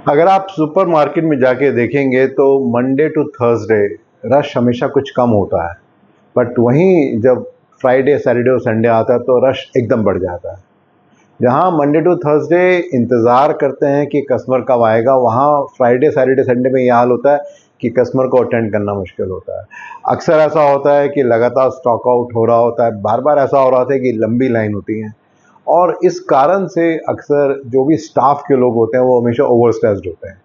अगर आप सुपरमार्केट में जाके देखेंगे तो मंडे टू थर्सडे रश हमेशा कुछ कम होता है, बट वहीं जब फ्राइडे सैटरडे और संडे आता है तो रश एकदम बढ़ जाता है। जहाँ मंडे टू थर्सडे इंतज़ार करते हैं कि कस्टमर कब आएगा, वहाँ फ्राइडे सैटरडे संडे में ये हाल होता है कि कस्टमर को अटेंड करना मुश्किल होता है। अक्सर ऐसा होता है कि लगातार स्टॉक आउट हो रहा होता है, बार बार ऐसा हो रहा होता है कि लंबी लाइन होती है, और इस कारण से अक्सर जो भी स्टाफ के लोग होते हैं वो हमेशा ओवर स्ट्रेस्ड होते हैं।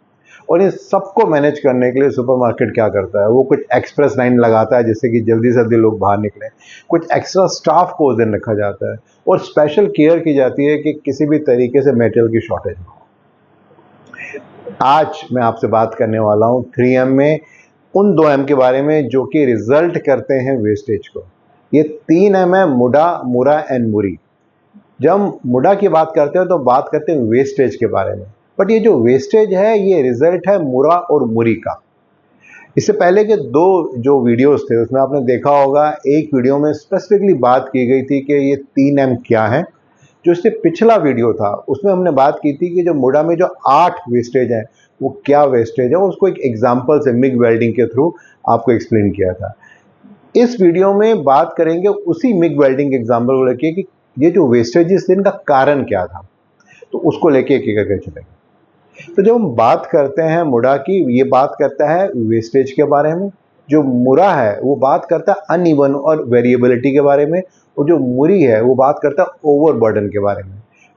और इन सबको मैनेज करने के लिए सुपरमार्केट क्या करता है, वो कुछ एक्सप्रेस लाइन लगाता है जिससे कि जल्दी से जल्दी लोग बाहर निकलें। कुछ एक्स्ट्रा स्टाफ को उस दिन रखा जाता है और स्पेशल केयर की जाती है कि किसी भी तरीके से मटेरियल की शॉर्टेज ना हो। आज मैं आपसे बात करने वाला हूँ 3M में उन 2M के बारे में जो कि रिजल्ट करते हैं वेस्टेज को। ये 3M है, मुडा, मुरा एंड मुरी। जब हम मुडा की बात करते हैं तो बात करते हैं वेस्टेज के बारे में, बट ये जो वेस्टेज है ये रिजल्ट है मुरा और मुरी का। इससे पहले के दो जो वीडियोस थे उसमें आपने देखा होगा, एक वीडियो में स्पेसिफिकली बात की गई थी कि ये 3M क्या है। जो इससे पिछला वीडियो था उसमें हमने बात की थी कि जो मुडा में जो 8 वेस्टेज हैं वो क्या वेस्टेज है, उसको एक एग्जाम्पल से मिग वेल्डिंग के थ्रू आपको एक्सप्लेन किया था। इस वीडियो में बात करेंगे उसी मिग वेल्डिंग एग्जाम्पल को लेके कि ये जो वेस्टेजेस थे इनका कारण क्या था, तो उसको लेके एक एक करके चलेंगे। तो जब हम बात करते हैं मुडा की, ये बात करता है वेस्टेज के बारे में। जो मुरा है वो बात करता है अनइवन और वेरिएबिलिटी के बारे में, और जो मुरी है वो बात करता है ओवरबर्डन के बारे में,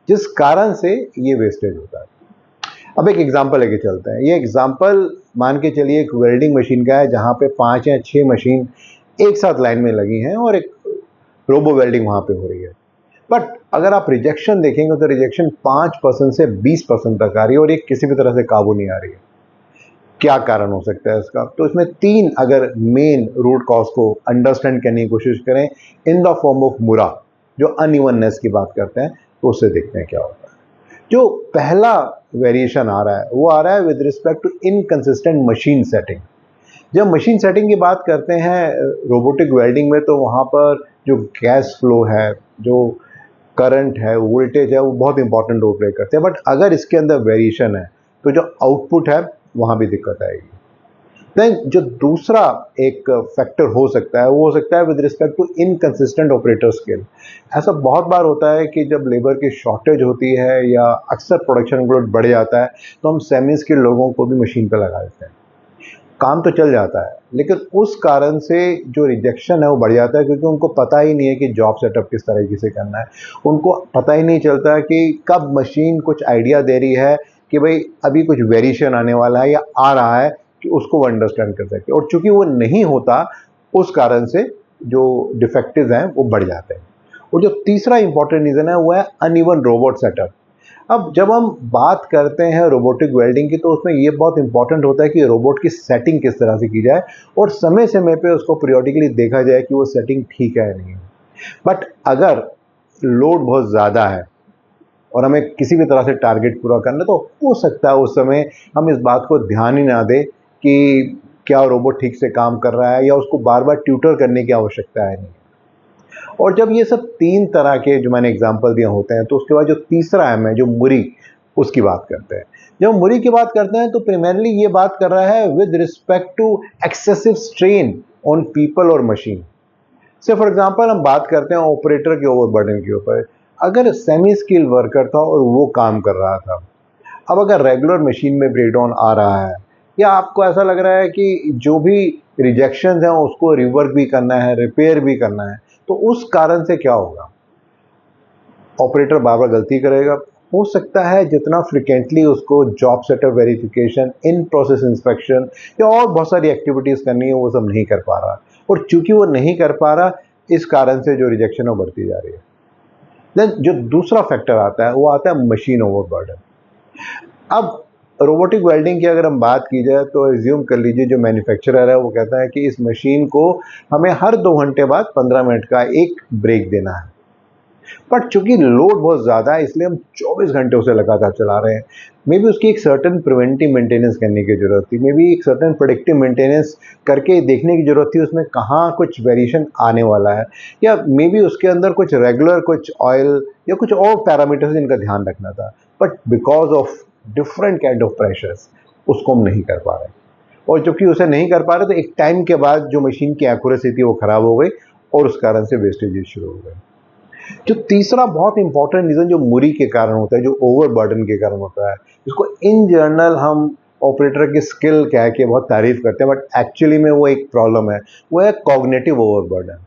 जिस कारण से ये वेस्टेज होता है। अब एक एग्जांपल लेके चलते हैं। ये एग्जांपल मान के चलिए एक वेल्डिंग मशीन का है जहाँ पे 5 या 6 मशीन एक साथ लाइन में लगी हैं और एक रोबो वेल्डिंग वहाँ पे हो रही है। बट अगर आप रिजेक्शन देखेंगे तो रिजेक्शन 5% से 20% तक आ रही है और ये किसी भी तरह से काबू नहीं आ रही है। क्या कारण हो सकता है इसका? तो इसमें 3 अगर मेन रूट कॉज को अंडरस्टैंड करने की कोशिश करें इन द फॉर्म ऑफ मुरा, जो अनइवननेस की बात करते हैं, तो उससे देखते हैं क्या होता है। जो पहला वेरिएशन आ रहा है वो आ रहा है with respect to inconsistent machine setting. जब मशीन सेटिंग की बात करते हैं रोबोटिक वेल्डिंग में, तो वहाँ पर जो गैस फ्लो है, जो करंट है, वोल्टेज है, वो बहुत इंपॉर्टेंट रोल प्ले करते हैं। बट अगर इसके अंदर वेरिएशन है तो जो आउटपुट है वहाँ भी दिक्कत आएगी। देन जो दूसरा एक फैक्टर हो सकता है वो हो सकता है with respect to inconsistent operator skill. ऐसा बहुत बार होता है कि जब लेबर की शॉर्टेज होती है या अक्सर प्रोडक्शन लोड बढ़ जाता है तो हम सेमी स्किल लोगों को भी मशीन पर लगा देते हैं। काम तो चल जाता है लेकिन उस कारण से जो रिजेक्शन है वो बढ़ जाता है, क्योंकि उनको पता ही नहीं है कि जॉब सेटअप किस तरीके से करना है। उनको पता ही नहीं चलता कि कब मशीन कुछ आइडिया दे रही है कि भाई अभी कुछ वेरिएशन आने वाला है या आ रहा है, कि उसको वो अंडरस्टैंड कर सके। और चूंकि वो नहीं होता उस कारण से जो डिफेक्टिव हैं वो बढ़ जाते हैं। और जो तीसरा इंपॉर्टेंट रीज़न है वो है अनइवन रोबोट सेटअप। अब जब हम बात करते हैं रोबोटिक वेल्डिंग की तो उसमें ये बहुत इंपॉर्टेंट होता है कि रोबोट की सेटिंग किस तरह से की जाए और समय समय पे उसको पीरियोडिकली देखा जाए कि वो सेटिंग ठीक है या नहीं है। बट अगर लोड बहुत ज़्यादा है और हमें किसी भी तरह से टारगेट पूरा करना है तो हो सकता है उस समय हम इस बात को ध्यान ही ना दें कि क्या रोबोट ठीक से काम कर रहा है या उसको बार बार ट्यूटर करने की आवश्यकता है नहीं। और जब ये सब 3 तरह के जो मैंने एग्जांपल दिए होते हैं तो उसके बाद जो तीसरा एम है जो मुरी, उसकी बात करते हैं। जब मुरी की बात करते हैं तो प्राइमरीली ये बात कर रहा है with respect to excessive strain on people और मशीन। से फॉर एग्जांपल हम बात करते हैं ऑपरेटर के ओवरबर्डन के ऊपर। अगर सेमी स्किल वर्कर था और वो काम कर रहा था, अब अगर रेगुलर मशीन में ब्रेकडाउन आ रहा है या आपको ऐसा लग रहा है कि जो भी रिजेक्शन हैं उसको रिवर्क भी करना है, रिपेयर भी करना है, तो उस कारण से क्या होगा? ऑपरेटर बार बार गलती करेगा। हो सकता है जितना फ्रिक्वेंटली उसको job setup verification, in process inspection या और बहुत सारी एक्टिविटीज़ करनी है वो सब नहीं कर पा रहा, और चूंकि वो नहीं कर पा रहा इस कारण से जो रिजेक्शन है वो बढ़ती जा रही है। देन जो दूसरा फैक्टर आता है वो आता है मशीन ओवरबर्डन। अब रोबोटिक वेल्डिंग की अगर हम बात की जाए तो एज्यूम कर लीजिए जो मैन्युफैक्चरर है वो कहता है कि इस मशीन को हमें हर 2 घंटे बाद 15 मिनट का एक ब्रेक देना है। बट चूंकि लोड बहुत ज़्यादा है इसलिए हम 24 घंटे उसे लगातार चला रहे हैं। मे बी उसकी एक सर्टन प्रिवेंटिव मेंटेनेंस करने की ज़रूरत थी, मे बी एक सर्टन प्रोडक्टिव मेंटेनेंस करके देखने की ज़रूरत थी उसमें कहाँ कुछ वेरिएशन आने वाला है, या मे बी उसके अंदर कुछ रेगुलर कुछ ऑयल या कुछ और पैरामीटर्स जिनका ध्यान रखना था। But because of different kind of pressures, उसको हम नहीं कर पा रहे, और जबकि उसे नहीं कर पा रहे तो एक टाइम के बाद जो मशीन की एक्यूरेसी थी वो खराब हो गई और उस कारण से वेस्टेज शुरू हो गए। जो तीसरा बहुत इंपॉर्टेंट रीज़न जो मुरी के कारण होता है, जो ओवरबर्डन के कारण होता है, जिसको इन जनरल हम ऑपरेटर की स्किल कह के बहुत तारीफ करते हैं, बट एक्चुअली में वो एक प्रॉब्लम है, वो है कॉग्निटिव ओवरबर्डन।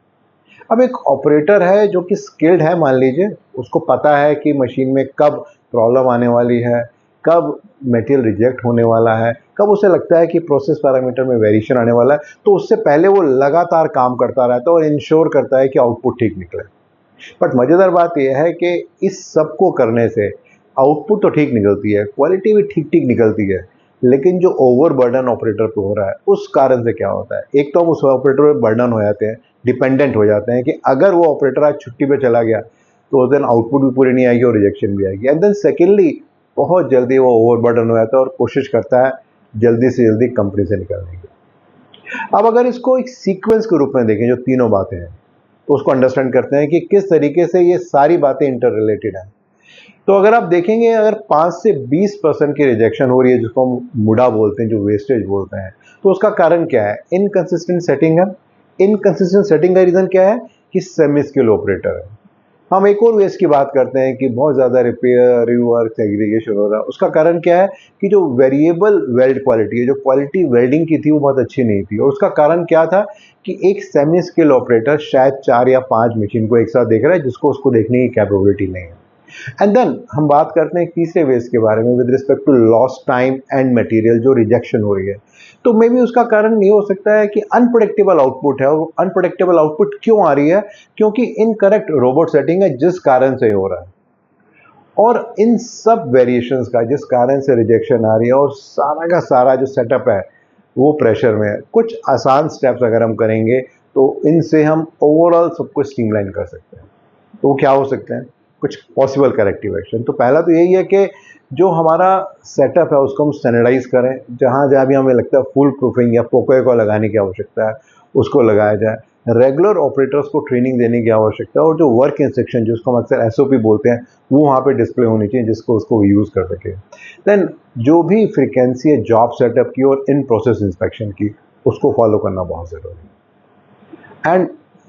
अब एक ऑपरेटर है जो कि स्किल्ड है, मान लीजिए उसको पता है कि मशीन में कब प्रॉब्लम आने वाली है, कब मटेरियल रिजेक्ट होने वाला है, कब उसे लगता है कि प्रोसेस पैरामीटर में वेरिएशन आने वाला है, तो उससे पहले वो लगातार काम करता रहता है और इंश्योर करता है कि आउटपुट ठीक निकले। बट मज़ेदार बात यह है कि इस सब को करने से आउटपुट तो ठीक निकलती है, क्वालिटी भी ठीक ठीक निकलती है, लेकिन जो ओवरबर्डन ऑपरेटर पे हो रहा है उस कारण से क्या होता है, एक तो हम उस ऑपरेटर पे बर्डन हो जाते हैं, डिपेंडेंट हो जाते हैं कि अगर वो ऑपरेटर आज छुट्टी पे चला गया तो उस दिन आउटपुट भी पूरी नहीं आएगी और रिजेक्शन भी आएगी। एंड देन सेकेंडली बहुत जल्दी वो ओवरबर्डन हो जाता है और कोशिश करता है जल्दी से जल्दी कंपनी से निकलने की। अब अगर इसको एक सीक्वेंस के रूप में देखें, जो तीनों बातें हैं, तो उसको अंडरस्टैंड करते हैं कि किस तरीके से ये सारी बातें इंटर रिलेटेड हैं। तो अगर आप देखेंगे, अगर 5 से 20% की रिजेक्शन हो रही है, जिसको हम मुड़ा बोलते हैं, जो वेस्टेज बोलते हैं, तो उसका कारण क्या है? इनकंसिस्टेंट सेटिंग है। इनकंसिस्टेंट सेटिंग का रीज़न क्या है? कि सेमी स्किल ऑपरेटर है। हम एक और वेस्ट की बात करते हैं कि बहुत ज़्यादा रिपेयर, रिवर्क, सेग्रीगेशन हो रहा है। उसका कारण क्या है? कि जो वेरिएबल वेल्ड क्वालिटी है, जो क्वालिटी वेल्डिंग की थी वो बहुत अच्छी नहीं थी, और उसका कारण क्या था कि एक सेमी स्किल ऑपरेटर शायद 4 या 5 मशीन को एक साथ देख रहा है, जिसको उसको देखने की कैपेबिलिटी नहीं है। एंड देन हम बात करते हैं तीसरे वेस्ट के बारे में, with respect to lost time and material, जो रिजेक्शन हो रही है। तो मे बी उसका कारण ये हो सकता है कि अनप्रेडिक्टेबल आउटपुट है, और अनप्रेडिक्टेबल आउटपुट क्यों आ रही है? क्योंकि इनकरेक्ट रोबोट सेटिंग है, जिस कारण से हो रहा है। और इन सब वेरिएशंस का जिस कारण से रिजेक्शन आ रही है, और सारा का सारा जो सेटअप है वो प्रेशर में है। कुछ आसान स्टेप्स अगर हम करेंगे तो इनसे हम ओवरऑल सब कुछ स्ट्रीमलाइन कर सकते हैं। तो वो क्या हो सकते हैं? कुछ पॉसिबल करेक्टिव एक्शन। तो पहला तो यही है कि जो हमारा सेटअप है उसको हम स्टैंडर्डाइज करें, जहाँ जहाँ भी हमें लगता है फुल प्रूफिंग या पोको को लगाने की आवश्यकता है उसको लगाया जाए। रेगुलर ऑपरेटर्स को ट्रेनिंग देने की आवश्यकता है, और जो वर्क इंस्ट्रक्शन जिसको हम अक्सर SOP बोलते हैं वो वहाँ पे डिस्प्ले होनी चाहिए, जिसको उसको यूज़ कर सके। देन जो भी फ्रिक्वेंसी है जॉब सेटअप की और इन प्रोसेस इंस्पेक्शन की, उसको फॉलो करना बहुत ज़रूरी है। एंड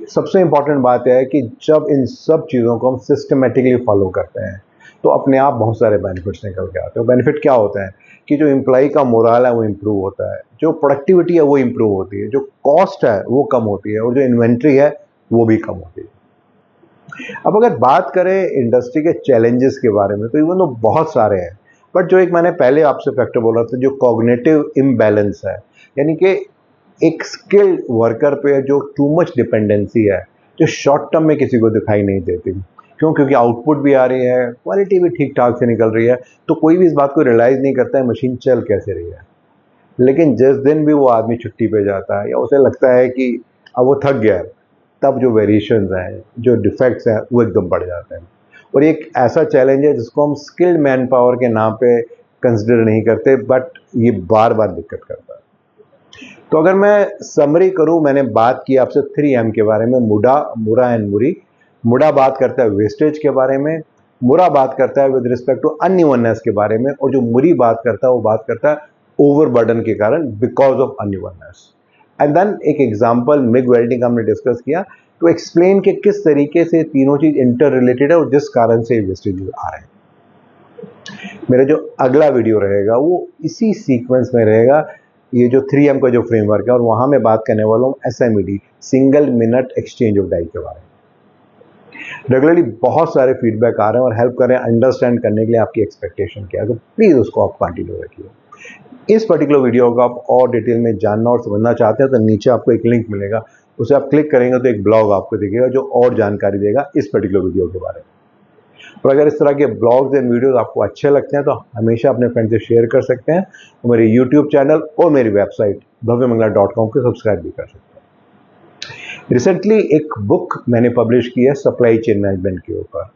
सबसे इम्पॉर्टेंट बात यह है कि जब इन सब चीज़ों को हम सिस्टमेटिकली फॉलो करते हैं तो अपने आप बहुत सारे बेनिफिट्स निकल के आते हैं। बेनिफिट क्या होते हैं कि जो एम्प्लॉई का मोरल है वो इम्प्रूव होता है, जो प्रोडक्टिविटी है वो इम्प्रूव होती है, जो कॉस्ट है वो कम होती है, और जो इन्वेंट्री है वो भी कम होती है। अब अगर बात करें इंडस्ट्री के चैलेंजेस के बारे में, तो इवन तो बहुत सारे हैं, बट जो एक मैंने पहले आपसे फैक्टर बोला था, जो कॉग्निटिव इम्बैलेंस है, यानी कि एक स्किल्ड वर्कर पे जो टू मच डिपेंडेंसी है, जो शॉर्ट टर्म में किसी को दिखाई नहीं देती। क्यों? क्योंकि आउटपुट भी आ रही है, क्वालिटी भी ठीक ठाक से निकल रही है, तो कोई भी इस बात को रियलाइज़ नहीं करता है मशीन चल कैसे रही है। लेकिन जिस दिन भी वो आदमी छुट्टी पे जाता है या उसे लगता है कि अब वो थक गया है, तब जो वेरिएशंस हैं, जो डिफेक्ट्स हैं, वो एकदम बढ़ जाते हैं। और एक ऐसा चैलेंज है जिसको हम स्किल्ड मैन पावर के नाम पे कंसिडर नहीं करते, बट ये बार बार दिक्कत करता है। तो अगर मैं समरी करूं, मैंने बात की आपसे 3M के बारे में, मुडा, मुरा एंड मुरी। मुडा बात करता है वेस्टेज के बारे में, मुरा बात करता है विद रिस्पेक्ट टू अनइवननेस के बारे में, और जो मुरी बात करता है वो बात करता है ओवरबर्डन के कारण, because of unevenness. And then एक एग्जांपल मिग वेल्डिंग हमने डिस्कस किया टू एक्सप्लेन कि किस तरीके से तीनों चीज इंटर रिलेटेड है और जिस कारण से वेस्टेज आ रहे हैं। मेरा जो अगला वीडियो रहेगा वो इसी सीक्वेंस में रहेगा, ये जो 3M का जो फ्रेमवर्क है, और वहाँ मैं बात करने वाला हूँ SMED, single minute exchange of die के बारे में। रेगुलरली बहुत सारे फीडबैक आ रहे हैं और हेल्प कर रहे हैं अंडरस्टैंड करने के लिए आपकी एक्सपेक्टेशन क्या है, तो प्लीज़ उसको आप कंटिन्यू रखिए। इस पर्टिकुलर वीडियो को आप और डिटेल में जानना और समझना चाहते हैं तो नीचे आपको एक लिंक मिलेगा, उसे आप क्लिक करेंगे तो एक ब्लॉग आपको दिखेगा जो और जानकारी देगा इस पर्टिकुलर वीडियो के बारे में। और अगर इस तरह के ब्लॉग्स एंड वीडियोस आपको अच्छे लगते हैं तो हमेशा अपने फ्रेंड से शेयर कर सकते हैं, और मेरे यूट्यूब चैनल और मेरी वेबसाइट bhavyamangala.com को सब्सक्राइब भी कर सकते हैं। रिसेंटली एक बुक मैंने पब्लिश की है सप्लाई चेन मैनेजमेंट के ऊपर।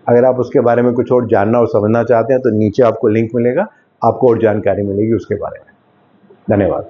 अगर आप उसके बारे में कुछ और जानना और समझना चाहते हैं तो नीचे आपको लिंक मिलेगा, आपको और जानकारी मिलेगी उसके बारे में। धन्यवाद।